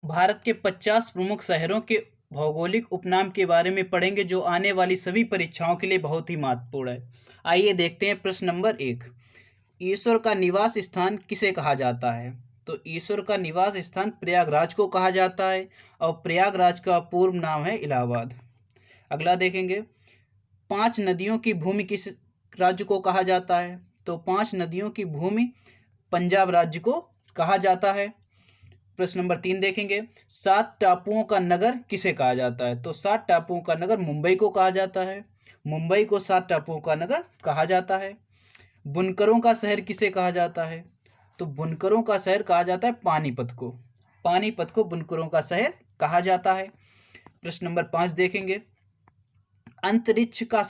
भारत के 50 प्रमुख शहरों के भौगोलिक उपनाम के बारे में पढ़ेंगे जो आने वाली सभी परीक्षाओं के लिए बहुत ही महत्वपूर्ण है। आइए देखते हैं प्रश्न नंबर 1। ईश्वर का निवास स्थान किसे कहा जाता है? तो ईश्वर का निवास स्थान प्रयागराज को कहा जाता है और प्रयागराज का पूर्व नाम है इलाहाबाद। अगला देखेंगे, 5 नदियों की भूमि किस राज्य को कहा जाता है? तो 5 नदियों की भूमि पंजाब राज्य को कहा जाता है। प्रश्न नंबर 3 देखेंगे, 7 टापुओं का नगर किसे कहा जाता है? तो 7 टापुओं का नगर मुंबई को कहा जाता है। मुंबई को 7 टापुओं का नगर कहा जाता है। बुनकरों का शहर किसे कहा जाता है? तो बुनकरों का शहर कहा जाता है पानीपत को। पानीपत को बुनकरों का शहर कहा जाता है। प्रश्न नंबर 5 देखेंगे, अंतरिक्ष का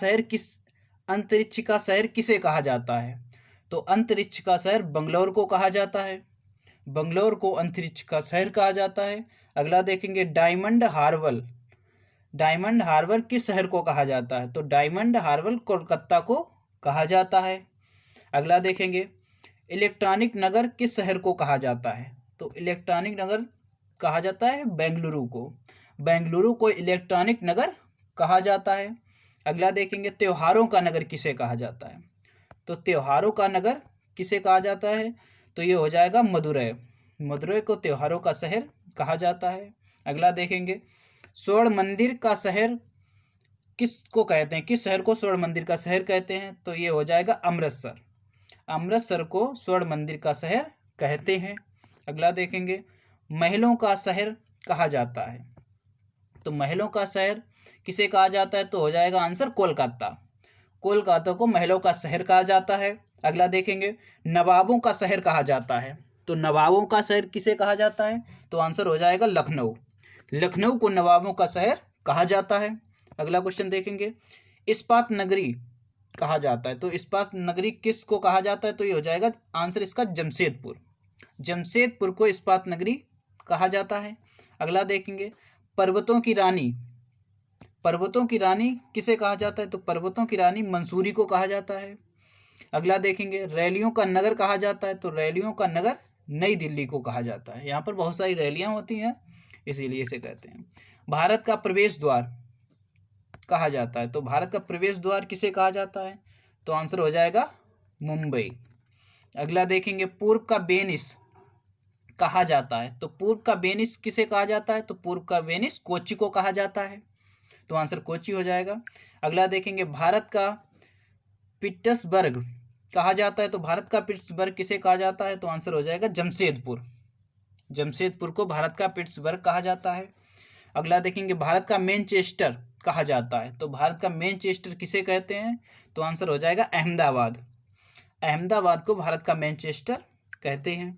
शहर किसे कहा जाता है? तो अंतरिक्ष का शहर बंगलौर को कहा जाता है। बंगलौर को अंतरिक्ष का शहर कहा जाता है। अगला देखेंगे, डायमंड हार्बर किस शहर को कहा जाता है? तो डायमंड हार्बर कोलकाता को कहा जाता है। अगला देखेंगे, इलेक्ट्रॉनिक नगर किस शहर को कहा जाता है? तो इलेक्ट्रॉनिक नगर कहा जाता है बेंगलुरु को। बेंगलुरु को इलेक्ट्रॉनिक नगर कहा जाता है। अगला देखेंगे, त्योहारों का नगर किसे कहा जाता है? तो त्योहारों का नगर किसे कहा जाता है? तो ये हो जाएगा मदुरै। मदुरै को त्योहारों का शहर कहा जाता है। अगला देखेंगे, स्वर्ण मंदिर का शहर किसको कहते हैं? किस शहर को स्वर्ण मंदिर का शहर कहते हैं? तो ये हो जाएगा अमृतसर। अमृतसर को स्वर्ण मंदिर का शहर कहते हैं। अगला देखेंगे, महलों का शहर कहा जाता है। तो महलों का शहर किसे कहा जाता है? तो हो जाएगा आंसर कोलकाता। कोलकाता को महलों का शहर कहा जाता है। अगला देखेंगे, नवाबों का शहर कहा जाता है। तो नवाबों का शहर किसे कहा जाता है? तो आंसर हो जाएगा लखनऊ। लखनऊ को नवाबों का शहर कहा जाता है। अगला क्वेश्चन देखेंगे, इस्पात नगरी कहा जाता है। तो इस्पात नगरी किस को कहा जाता है? तो ये हो जाएगा आंसर इसका जमशेदपुर। जमशेदपुर को इस्पात नगरी कहा जाता है। अगला देखेंगे, पर्वतों की रानी किसे कहा जाता है? तो पर्वतों की रानी मंसूरी को कहा जाता है। अगला देखेंगे, रैलियों का नगर कहा जाता है। तो रैलियों का नगर नई दिल्ली को कहा जाता है। यहाँ पर बहुत सारी रैलियाँ होती हैं, इसीलिए इसे कहते हैं। भारत का प्रवेश द्वार कहा जाता है। तो भारत का प्रवेश द्वार किसे कहा जाता है? तो आंसर हो जाएगा मुंबई। अगला देखेंगे, पूर्व का वेनिस कहा जाता है। तो पूर्व का वेनिस किसे कहा जाता है? तो पूर्व का वेनिस कोच्चि को कहा जाता है। तो आंसर कोच्चि हो जाएगा। अगला देखेंगे, भारत का पिट्सबर्ग कहा जाता है। तो भारत का पिट्सबर्ग किसे कहा जाता है? तो आंसर हो जाएगा जमशेदपुर। जमशेदपुर को भारत का पिट्सबर्ग कहा जाता है। अगला देखेंगे, भारत का मैनचेस्टर कहा जाता है। तो भारत का मैनचेस्टर किसे कहते हैं? तो आंसर हो जाएगा अहमदाबाद। अहमदाबाद को भारत का मैनचेस्टर कहते हैं।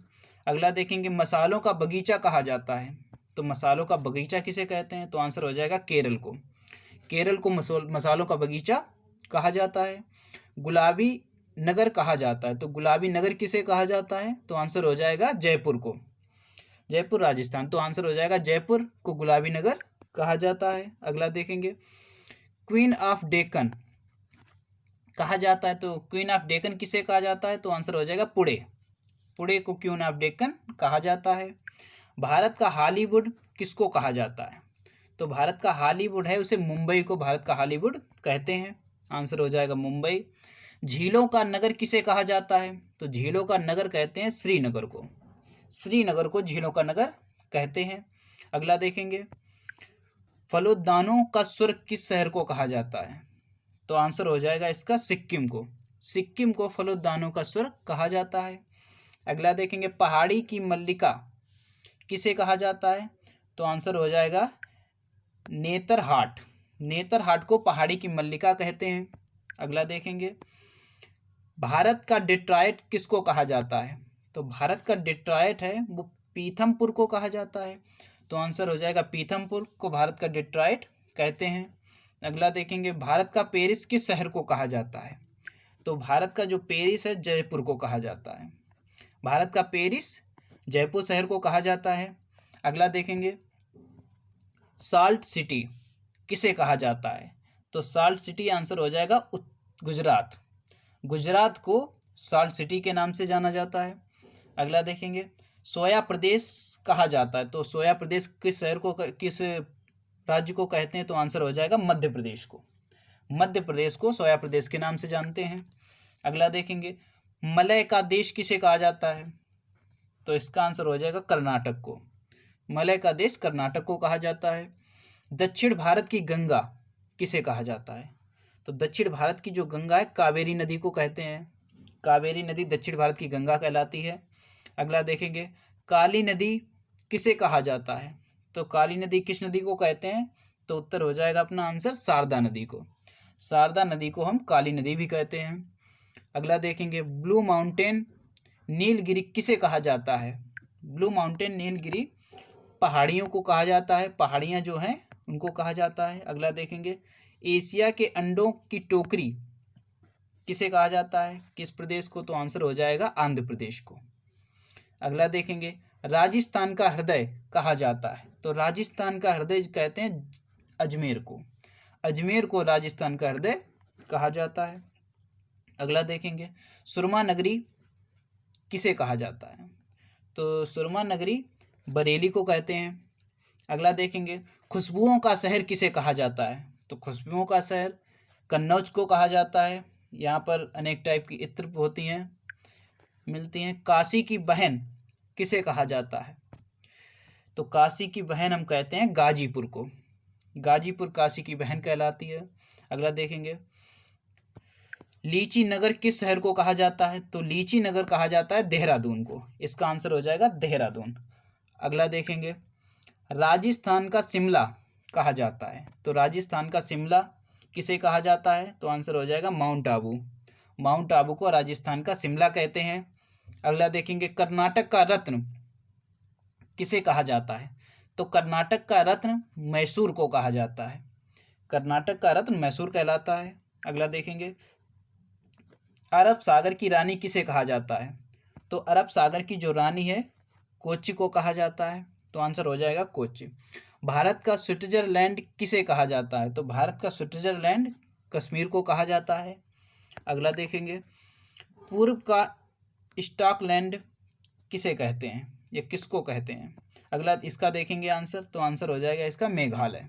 अगला देखेंगे, मसालों का बगीचा कहा जाता है। तो मसालों का बगीचा किसे कहते हैं? तो आंसर हो जाएगा केरल को। केरल को मसालों का बगीचा कहा जाता है। गुलाबी नगर कहा जाता है। तो गुलाबी नगर किसे कहा जाता है? तो आंसर हो जाएगा जयपुर को। जयपुर राजस्थान। तो आंसर हो जाएगा जयपुर को गुलाबी नगर कहा जाता है। अगला देखेंगे, क्वीन ऑफ डेक्कन कहा जाता है। तो क्वीन ऑफ डेक्कन किसे कहा जाता है? तो आंसर हो जाएगा पुणे। पुणे को क्वीन ऑफ डेक्कन कहा जाता है। भारत का हॉलीवुड किसको कहा जाता है? तो भारत का हॉलीवुड है उसे मुंबई को भारत का हॉलीवुड कहते हैं। आंसर हो जाएगा मुंबई। झीलों का नगर किसे कहा जाता है? तो झीलों का नगर कहते हैं श्रीनगर को। श्रीनगर को झीलों का नगर कहते हैं। अगला देखेंगे, फलोद्यानों का स्वर्ग किस शहर को कहा जाता है? तो आंसर हो जाएगा इसका सिक्किम को। सिक्किम को फलोद्यानों का स्वर्ग कहा जाता है। अगला देखेंगे, पहाड़ी की मल्लिका किसे कहा जाता है? तो आंसर हो जाएगा नेतरहाट। नेतरहाट को पहाड़ी की मल्लिका कहते हैं। अगला देखेंगे, भारत का डेट्रॉयट किसको कहा जाता है? तो भारत का डेट्रॉयट है वो पीथमपुर को कहा जाता है। तो आंसर हो जाएगा पीथमपुर को भारत का डेट्रॉयट कहते हैं। अगला देखेंगे, भारत का पेरिस किस शहर को कहा जाता है? तो भारत का जो पेरिस है जयपुर को कहा जाता है। भारत का पेरिस जयपुर शहर को कहा जाता है। अगला देखेंगे, साल्ट सिटी किसे कहा जाता है? तो साल्ट सिटी आंसर हो जाएगा गुजरात। गुजरात को साल्ट सिटी के नाम से जाना जाता है। अगला देखेंगे, सोया प्रदेश कहा जाता है, तो सोया प्रदेश किस शहर को, किस राज्य को कहते हैं, तो आंसर हो जाएगा मध्य प्रदेश को। मध्य प्रदेश को सोया प्रदेश के नाम से जानते हैं। अगला देखेंगे, मलय का देश किसे कहा जाता है, तो इसका आंसर हो जाएगा कर्नाटक को। मलय का देश कर्नाटक को कहा जाता है। दक्षिण भारत की गंगा किसे कहा जाता है, तो दक्षिण भारत की जो गंगा है कावेरी नदी को कहते हैं। कावेरी नदी दक्षिण भारत की गंगा कहलाती है। अगला देखेंगे, काली नदी किसे कहा जाता है, तो काली नदी किस नदी को कहते हैं, तो उत्तर हो जाएगा अपना आंसर शारदा नदी को। शारदा नदी को हम काली नदी भी कहते हैं। अगला देखेंगे, ब्लू माउंटेन नीलगिरी किसे कहा जाता है, ब्लू माउंटेन नीलगिरी पहाड़ियों को कहा जाता है, पहाड़ियाँ जो हैं उनको कहा जाता है। अगला देखेंगे, एशिया के अंडों की टोकरी किसे कहा जाता है, किस प्रदेश को, तो आंसर हो जाएगा आंध्र प्रदेश को। अगला देखेंगे, राजस्थान का हृदय कहा जाता है, तो राजस्थान का हृदय कहते हैं अजमेर को। अजमेर को राजस्थान का हृदय कहा जाता है। अगला देखेंगे, सुरमा नगरी किसे कहा जाता है, तो सुरमा नगरी बरेली को कहते हैं। अगला देखेंगे, खुशबुओं का शहर किसे कहा जाता है, तो खुशबुओं का शहर कन्नौज को कहा जाता है। यहाँ पर अनेक टाइप की इत्र होती हैं, मिलती हैं। काशी की बहन किसे कहा जाता है, तो काशी की बहन हम कहते हैं गाजीपुर को। गाजीपुर काशी की बहन कहलाती है। अगला देखेंगे, लीची नगर किस शहर को कहा जाता है, तो लीची नगर कहा जाता है देहरादून को। इसका आंसर हो जाएगा देहरादून। अगला देखेंगे, राजस्थान का शिमला कहा जाता है, तो राजस्थान का शिमला किसे कहा जाता है, तो आंसर हो जाएगा माउंट आबू। माउंट आबू को राजस्थान का शिमला कहते हैं। अगला देखेंगे, कर्नाटक का रत्न किसे कहा जाता है, तो कर्नाटक का रत्न मैसूर को कहा जाता है। कर्नाटक का रत्न मैसूर कहलाता है। अगला देखेंगे, अरब सागर की रानी किसे कहा जाता है, तो अरब सागर की जो रानी है कोच्चि को कहा जाता है, तो आंसर हो जाएगा कोच्चि। भारत का स्विट्जरलैंड किसे कहा जाता है, तो भारत का स्विट्जरलैंड कश्मीर को कहा जाता है। अगला देखेंगे, पूर्व का स्कॉटलैंड किसे कहते हैं, या किसको कहते हैं। अगला इसका देखेंगे आंसर, तो आंसर हो जाएगा इसका मेघालय।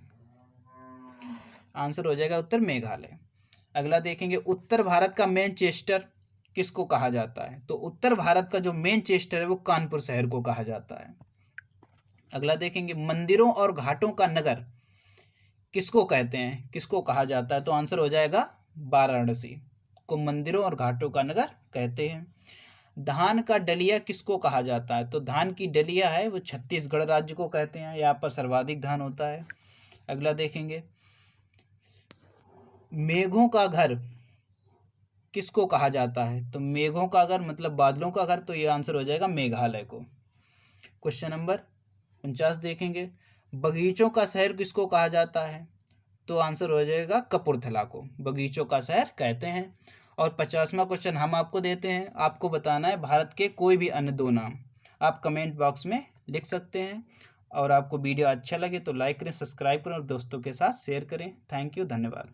आंसर हो जाएगा उत्तर मेघालय। अगला देखेंगे, उत्तर भारत का मैनचेस्टर किसको कहा जाता है, तो उत्तर भारत का जो मैनचेस्टर है वो कानपुर शहर को कहा जाता है। अगला देखेंगे, मंदिरों और घाटों का नगर किसको कहते हैं, किसको कहा जाता है, तो आंसर हो जाएगा वाराणसी को मंदिरों और घाटों का नगर कहते हैं। धान का डलिया किसको कहा जाता है, तो धान की डलिया है वो छत्तीसगढ़ राज्य को कहते हैं, यहाँ पर सर्वाधिक धान होता है। अगला देखेंगे, मेघों का घर किसको कहा जाता है, तो मेघों का घर मतलब बादलों का घर, तो ये आंसर हो जाएगा मेघालय को। क्वेश्चन नंबर 49 देखेंगे, बगीचों का शहर किसको कहा जाता है, तो आंसर हो जाएगा कपूरथला को बगीचों का शहर कहते हैं। और 50वां क्वेश्चन हम आपको देते हैं, आपको बताना है भारत के कोई भी अन्य दो नाम। आप कमेंट बॉक्स में लिख सकते हैं। और आपको वीडियो अच्छा लगे तो लाइक करें, सब्सक्राइब करें और दोस्तों के साथ शेयर करें। थैंक यू, धन्यवाद।